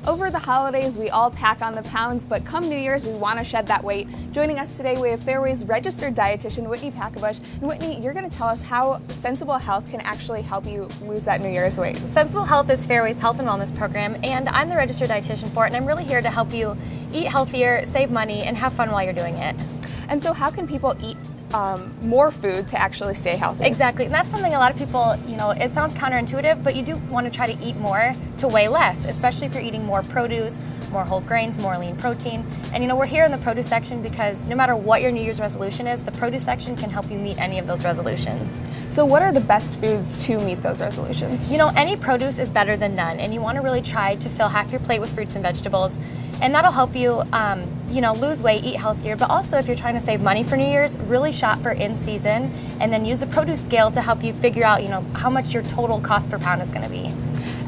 Over the holidays, we all pack on the pounds, but come New Year's, we want to shed that weight. Joining us today, we have Fareway's registered dietitian, Whitney Packebush. And Whitney, you're going to tell us how Sensible Health can actually help you lose that New Year's weight. Sensible Health is Fareway's health and wellness program, and I'm the registered dietitian for it, and I'm really here to help you eat healthier, save money, and have fun while you're doing it. And so how can people eat more food to actually stay healthy? Exactly, and that's something a lot of people, it sounds counterintuitive, but you do want to try to eat more to weigh less, especially if you're eating more produce, more whole grains, more lean protein. And we're here in the produce section because no matter what your New Year's resolution is, the produce section can help you meet any of those resolutions. So what are the best foods to meet those resolutions? Any produce is better than none, and you want to really try to fill half your plate with fruits and vegetables, and that'll help you, lose weight, eat healthier, but also if you're trying to save money for New Year's, really shop for in season, and then use the produce scale to help you figure out, how much your total cost per pound is going to be.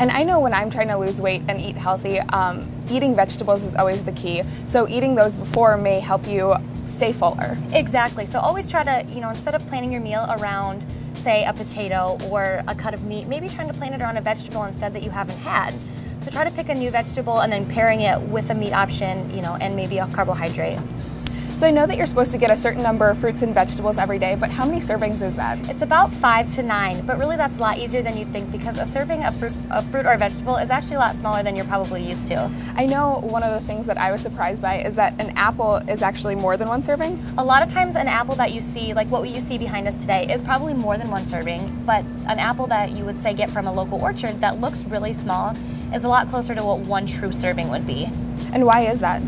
And I know when I'm trying to lose weight and eat healthy, eating vegetables is always the key. So eating those before may help you stay fuller. Exactly. So always try to, instead of planning your meal around, say, a potato or a cut of meat, maybe trying to plan it around a vegetable instead that you haven't had. So try to pick a new vegetable and then pairing it with a meat option, and maybe a carbohydrate. So I know that you're supposed to get a certain number of fruits and vegetables every day, but how many servings is that? It's about 5 to 9, but really that's a lot easier than you think because a serving of fruit or vegetable is actually a lot smaller than you're probably used to. I know one of the things that I was surprised by is that an apple is actually more than one serving. A lot of times an apple that you see, like what you see behind us today, is probably more than one serving, but an apple that you would say get from a local orchard that looks really small is a lot closer to what one true serving would be. And why is that?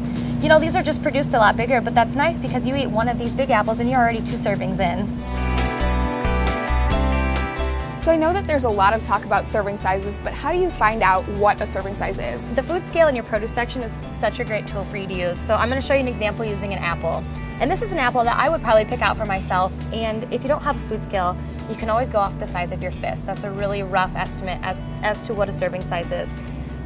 These are just produced a lot bigger, but that's nice because you eat one of these big apples and you're already 2 servings in. So I know that there's a lot of talk about serving sizes, but how do you find out what a serving size is? The food scale in your produce section is such a great tool for you to use. So I'm going to show you an example using an apple. And this is an apple that I would probably pick out for myself. And if you don't have a food scale, you can always go off the size of your fist. That's a really rough estimate as to what a serving size is.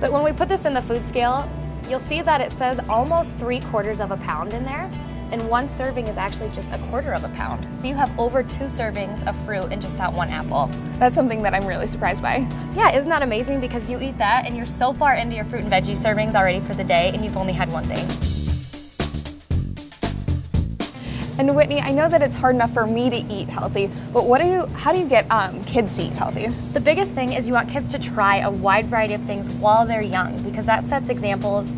But when we put this in the food scale, you'll see that it says almost 3/4 of a pound in there, and 1 serving is actually just 1/4 of a pound. So you have over 2 servings of fruit in just that 1 apple. That's something that I'm really surprised by. Yeah, isn't that amazing? Because you eat that and you're so far into your fruit and veggie servings already for the day, and you've only had one thing. And Whitney, I know that it's hard enough for me to eat healthy, but how do you get kids to eat healthy? The biggest thing is you want kids to try a wide variety of things while they're young because that sets examples,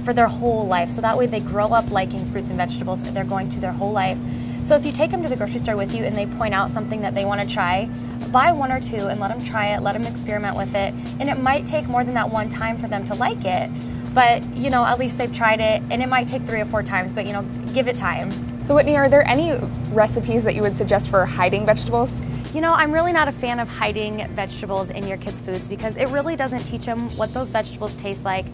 for their whole life. So that way they grow up liking fruits and vegetables and they're going to their whole life. So if you take them to the grocery store with you and they point out something that they want to try, buy 1 or 2 and let them try it, let them experiment with it. And it might take more than that one time for them to like it, but at least they've tried it, and it might take 3 or 4 times, but give it time. So Whitney, are there any recipes that you would suggest for hiding vegetables? I'm really not a fan of hiding vegetables in your kids' foods because it really doesn't teach them what those vegetables taste like,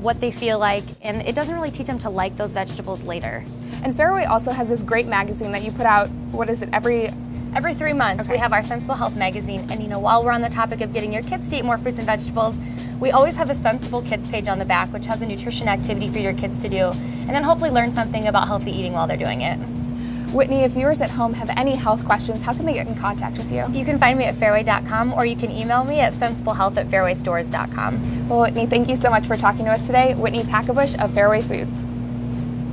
what they feel like, and it doesn't really teach them to like those vegetables later. And Fareway also has this great magazine that you put out, what is it, every 3 months. Okay. We have our Sensible Health magazine, and while we're on the topic of getting your kids to eat more fruits and vegetables, we always have a Sensible Kids page on the back, which has a nutrition activity for your kids to do, and then hopefully learn something about healthy eating while they're doing it. Whitney, if viewers at home have any health questions, how can they get in contact with you? You can find me at fareway.com, or you can email me at sensiblehealth@fareway.stores.com. Well, Whitney, thank you so much for talking to us today. Whitney Packebush of Fareway Foods.